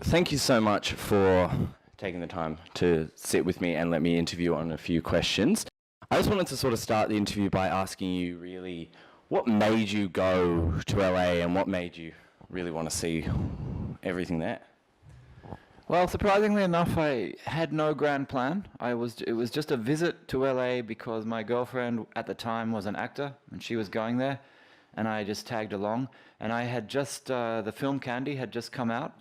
Thank you so much for taking the time to sit with me and let me interview on a few questions. I just wanted to sort of start the interview by asking you really what made you go to LA and what made you really want to see everything there? Well, surprisingly enough, I had no grand plan. It was just a visit to LA because my girlfriend at the time was an actor and she was going there, and I just tagged along. And I had just the film Candy had just come out,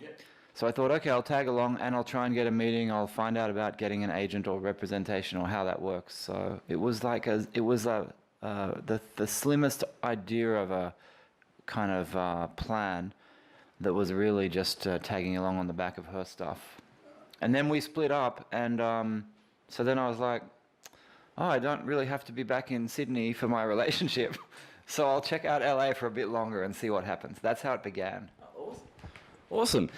so I thought, okay, I'll tag along and I'll try and get a meeting. I'll find out about getting an agent or representation or how that works. So it was like the slimmest idea of a kind of plan that was really just tagging along on the back of her stuff. And then we split up, and so then I was like, oh, I don't really have to be back in Sydney for my relationship, so I'll check out LA for a bit longer and see what happens. That's how it began. Awesome.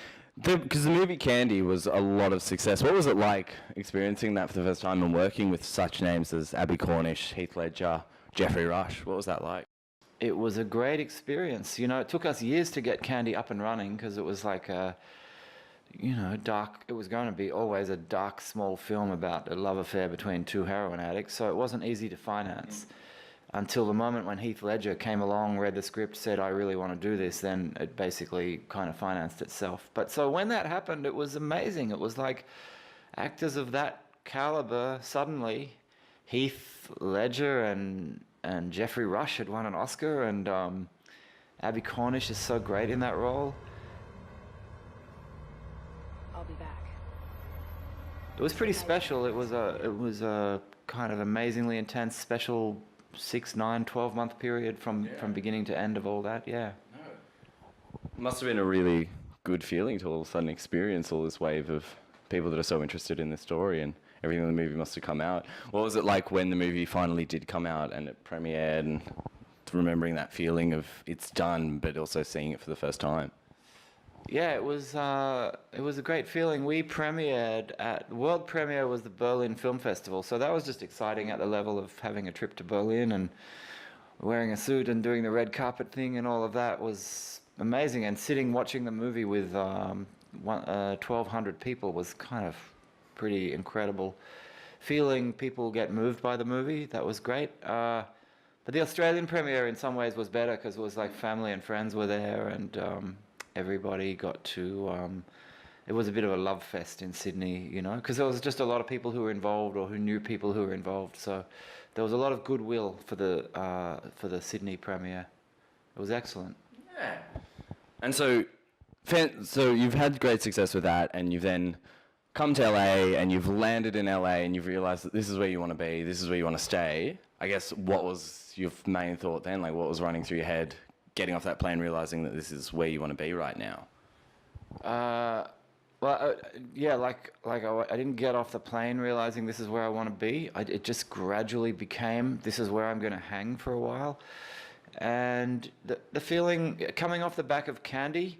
Because the movie Candy was a lot of success. What was it like experiencing that for the first time and working with such names as Abbie Cornish, Heath Ledger, Jeffrey Rush? What was that like? It was a great experience. You know, it took us years to get Candy up and running because it was like a, dark, it was going to be always a dark, small film about a love affair between two heroin addicts, so it wasn't easy to finance. Until the moment when Heath Ledger came along, read the script, said, I really want to do this, then it basically kind of financed itself. But so when that happened, it was amazing. It was like actors of that caliber, suddenly, Heath Ledger and Jeffrey Rush had won an Oscar, and Abbie Cornish is so great in that role. I'll be back. It was pretty special. It was a kind of amazingly intense, special 6, 9, 12-month period from beginning to end of all that. Yeah. Must have been a really good feeling to all of a sudden experience all this wave of people that are so interested in this story, and everything in the movie must have come out. What was it like when the movie finally did come out and it premiered, and remembering that feeling of it's done, but also seeing it for the first time? Yeah, it was a great feeling. We premiered at world premiere was the Berlin Film Festival, so that was just exciting at the level of having a trip to Berlin and wearing a suit and doing the red carpet thing, and all of that was amazing. And sitting watching the movie with 1,200 people was kind of pretty incredible feeling. People get moved by the movie. That was great. But the Australian premiere in some ways was better because it was like family and friends were there, and everybody got to, it was a bit of a love fest in Sydney, because there was just a lot of people who were involved or who knew people who were involved. So there was a lot of goodwill for the Sydney premiere. It was excellent. Yeah. And so you've had great success with that, and you've then come to LA and you've landed in LA and you've realized that this is where you want to be, this is where you want to stay. I guess what was your main thought then? Like, what was running through your head getting off that plane, realizing that this is where you want to be right now? Yeah, I didn't get off the plane realizing this is where I want to be. It just gradually became, this is where I'm going to hang for a while. And the feeling coming off the back of Candy,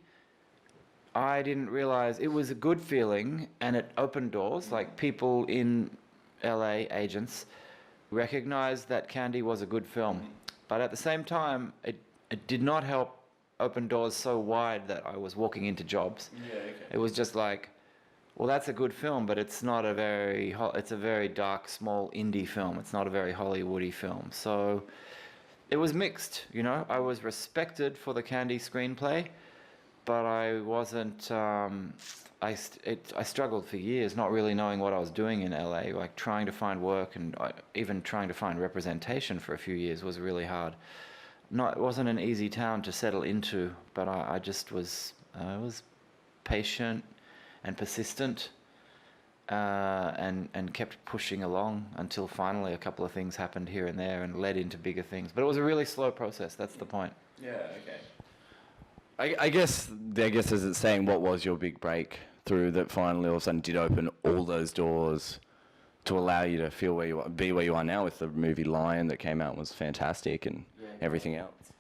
I didn't realize it was a good feeling, and it opened doors. Like, people in LA, agents, recognized that Candy was a good film. But at the same time, it did not help open doors so wide that I was walking into jobs. Yeah, okay. It was just like, well, that's a good film, but it's not a very, it's a very dark, small indie film. It's not a very Hollywoody film. So it was mixed, I was respected for the Candy screenplay, but I wasn't, I struggled for years not really knowing what I was doing in LA, like trying to find work, and even trying to find representation for a few years was really hard. It wasn't an easy town to settle into, but I was patient and persistent, and kept pushing along until finally a couple of things happened here and there and led into bigger things. But it was a really slow process, that's the point. Yeah, okay. I guess as it's saying, what was your big breakthrough that finally all of a sudden did open all those doors to allow you to feel where you are, be where you are now with the movie Lion that came out and was fantastic, and everything else?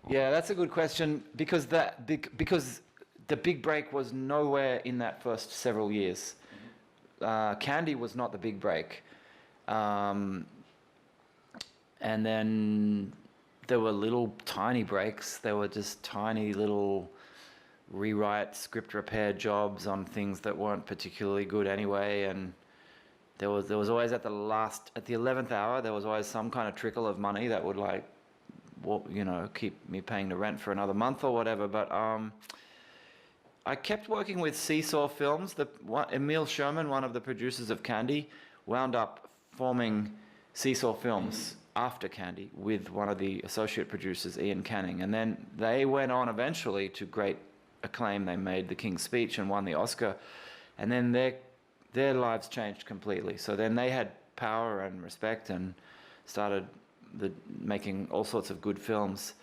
Yeah, that's a good question, because because the big break was nowhere in that first several years. Candy was not the big break. And then there were little tiny breaks. There were just tiny little rewrite script repair jobs on things that weren't particularly good anyway, and there was always at the 11th hour, there was always some kind of trickle of money that would like, keep me paying the rent for another month or whatever. But I kept working with Seesaw Films. Emil Sherman, one of the producers of Candy, wound up forming Seesaw Films after Candy with one of the associate producers, Ian Canning. And then they went on eventually to great acclaim. They made The King's Speech and won the Oscar. And then their lives changed completely. So then they had power and respect and started making all sorts of good films.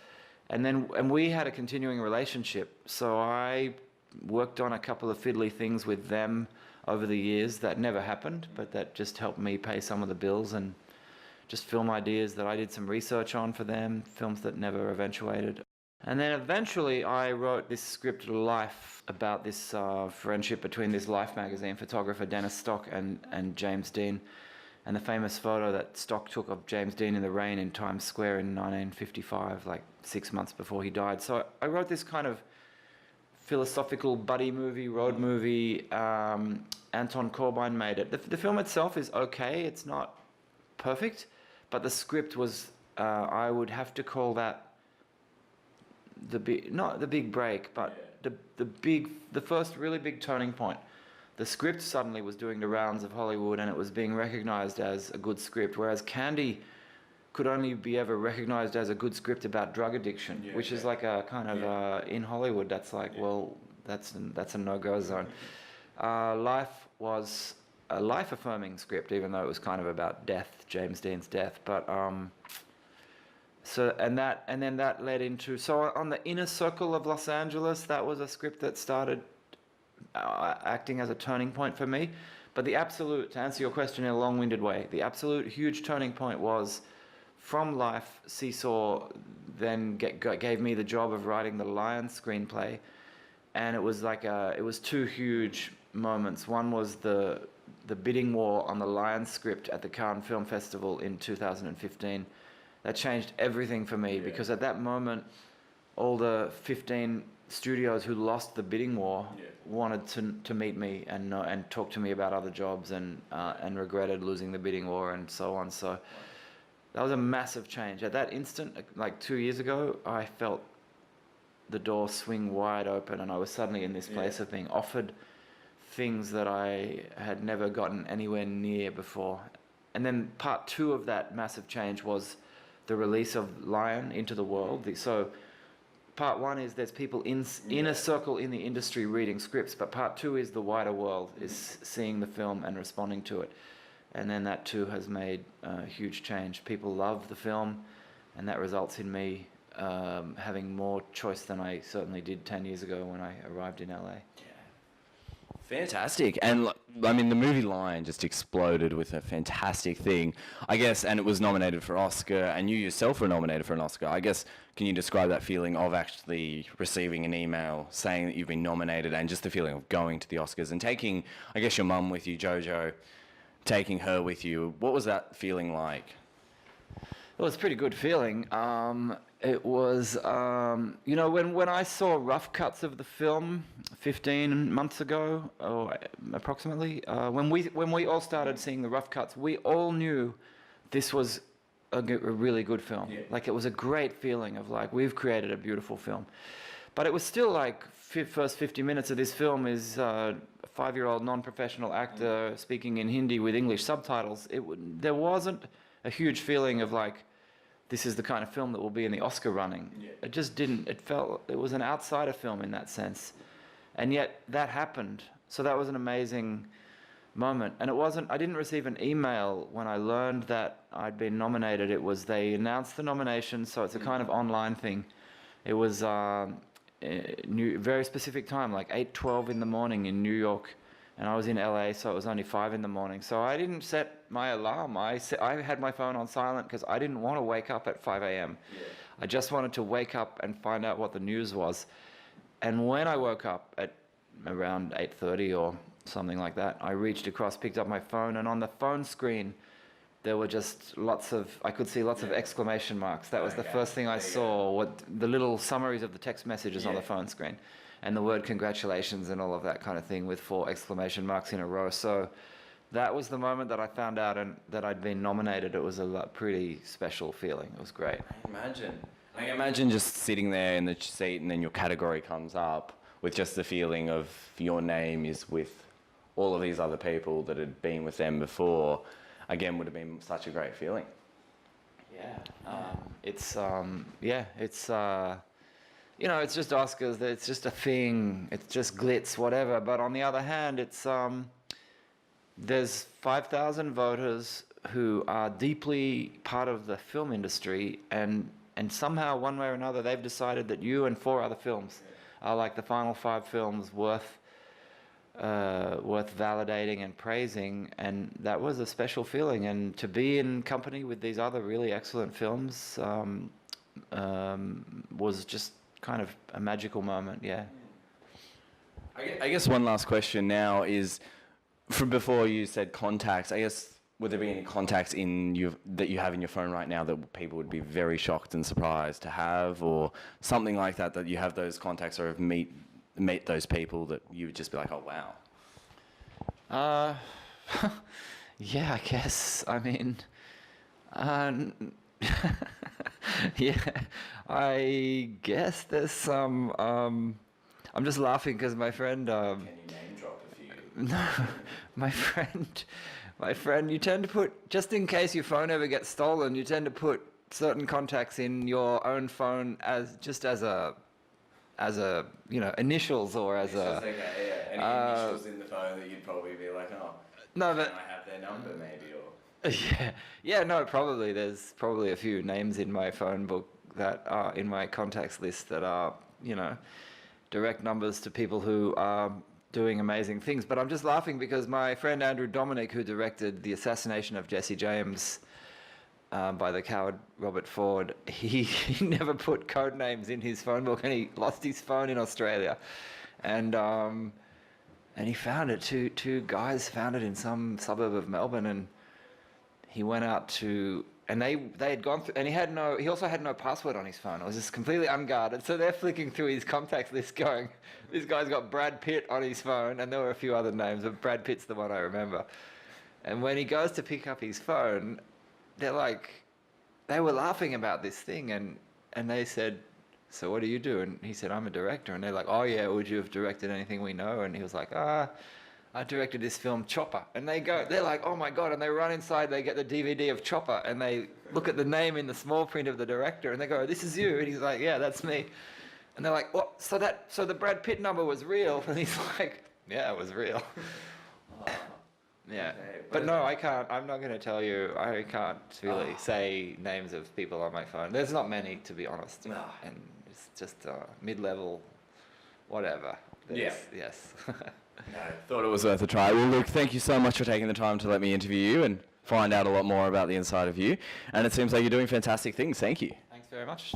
And we had a continuing relationship. So I worked on a couple of fiddly things with them over the years that never happened, but that just helped me pay some of the bills, and just film ideas that I did some research on for them, films that never eventuated. And then eventually I wrote this script, Life, about this friendship between this Life magazine photographer, Dennis Stock, and James Dean, and the famous photo that Stock took of James Dean in the rain in Times Square in 1955, like 6 months before he died. So I wrote this kind of philosophical buddy movie, road movie. Anton Corbijn made it. The film itself is okay. It's not perfect, but the script was, I would have to call that not the big break, but the first really big turning point. The script suddenly was doing the rounds of Hollywood, and it was being recognized as a good script, whereas Candy could only be ever recognized as a good script about drug addiction, which is like a kind of in Hollywood, that's like, well, that's a no-go zone. Life was a life-affirming script, even though it was kind of about death, James Dean's death. But then that led into, so on the inner circle of Los Angeles, that was a script that started acting as a turning point for me. But the absolute, to answer your question in a long-winded way, the absolute huge turning point was from Life. Seesaw then gave me the job of writing the Lion screenplay, and it was like it was two huge moments. One was the bidding war on the Lion script at the Cannes Film Festival in 2015. That changed everything for me, because at that moment, all the 15 studios who lost the bidding war wanted to meet me and talk to me about other jobs, and regretted losing the bidding war and so on. So that was a massive change. At that instant, like 2 years ago, I felt the door swing wide open, and I was suddenly in this place of being offered things that I had never gotten anywhere near before. And then part two of that massive change was the release of Lion into the world. So part one is there's people in a circle in the industry reading scripts, but part two is the wider world is seeing the film and responding to it. And then that too has made a huge change. People love the film, and that results in me having more choice than I certainly did 10 years ago when I arrived in LA. Fantastic. And I mean, the movie Lion just exploded with a fantastic thing, I guess, and it was nominated for Oscar, and you yourself were nominated for an Oscar. I guess, can you describe that feeling of actually receiving an email saying that you've been nominated, and just the feeling of going to the Oscars and taking, I guess, your mum with you, Jojo, taking her with you? What was that feeling like? It was a pretty good feeling. It was, when I saw rough cuts of the film 15 months ago, or approximately, when we all started seeing the rough cuts, we all knew this was a really good film. Like, it was a great feeling of like, we've created a beautiful film. But it was still like, first 50 minutes of this film is a 5-year-old non-professional actor speaking in Hindi with English subtitles. There wasn't a huge feeling of like, this is the kind of film that will be in the Oscar running. It just didn't. It was an outsider film in that sense. And yet that happened. So that was an amazing moment. And I didn't receive an email when I learned that I'd been nominated. They announced the nomination, so it's a kind of online thing. It was very specific time, like 8:12 in the morning in New York. And I was in LA, so it was only 5 in the morning. So I didn't set my alarm. I had my phone on silent because I didn't want to wake up at 5 a.m. I just wanted to wake up and find out what the news was. And when I woke up at around 8:30 or something like that, I reached across, picked up my phone, and on the phone screen, there were just I could see lots of exclamation marks. That was the first thing I saw, the little summaries of the text messages on the phone screen. and the word congratulations and all of that kind of thing with 4 exclamation marks in a row. So that was the moment that I found out and that I'd been nominated. It was a pretty special feeling. It was great. I imagine just sitting there in the seat and then your category comes up with just the feeling of your name is with all of these other people that had been with them before. Again, would have been such a great feeling. It's you know, it's just Oscars. It's just a thing. It's just glitz, whatever. But on the other hand, it's there's 5,000 voters who are deeply part of the film industry, and somehow, one way or another, they've decided that you and 4 other films are like the final 5 films worth validating and praising, and that was a special feeling. And to be in company with these other really excellent films was just kind of a magical moment. Yeah. I guess one last question now is, from before you said contacts, I guess, would there be any contacts that you have in your phone right now that people would be very shocked and surprised to have, or something like that, that you have those contacts or have meet those people that you would just be like, oh, wow? Yeah, I guess. I mean, yeah, I guess there's some, I'm just laughing because my friend, Can you name drop a few? no, my friend, you tend to put, just in case your phone ever gets stolen, you tend to put certain contacts in your own phone as a, you know, initials or as a... Okay, yeah. Any initials in the phone that you'd probably be like, oh, no, but... can I have their number maybe, or... Yeah, no, probably. There's probably a few names in my phone book that are in my contacts list that are, you know, direct numbers to people who are doing amazing things. But I'm just laughing because my friend Andrew Dominic, who directed the assassination of Jesse James by the coward Robert Ford, he never put code names in his phone book, and he lost his phone in Australia. And he found it. Two guys found it in some suburb of Melbourne, and he went out to, and they had gone through, and he also had no password on his phone. It was just completely unguarded. So they're flicking through his contacts list going, this guy's got Brad Pitt on his phone, and there were a few other names, but Brad Pitt's the one I remember. And when he goes to pick up his phone, they were laughing about this thing, and they said, so what do you do? And he said, I'm a director. And they're like, oh yeah, would you have directed anything we know? And he was like, I directed this film, Chopper. And they're like, oh my God. And they run inside, they get the DVD of Chopper, and they look at the name in the small print of the director, and they go, this is you. And he's like, yeah, that's me. And they're like, what? So the Brad Pitt number was real? And he's like, yeah, it was real. Yeah. Okay, but no, I can't. I'm not going to tell you. I can't really say names of people on my phone. There's not many, to be honest. No. And it's just mid-level, whatever. Yeah. Yes. No, thought it was worth a try. Well, Luke, thank you so much for taking the time to let me interview you and find out a lot more about the inside of you. And it seems like you're doing fantastic things. Thank you. Thanks very much.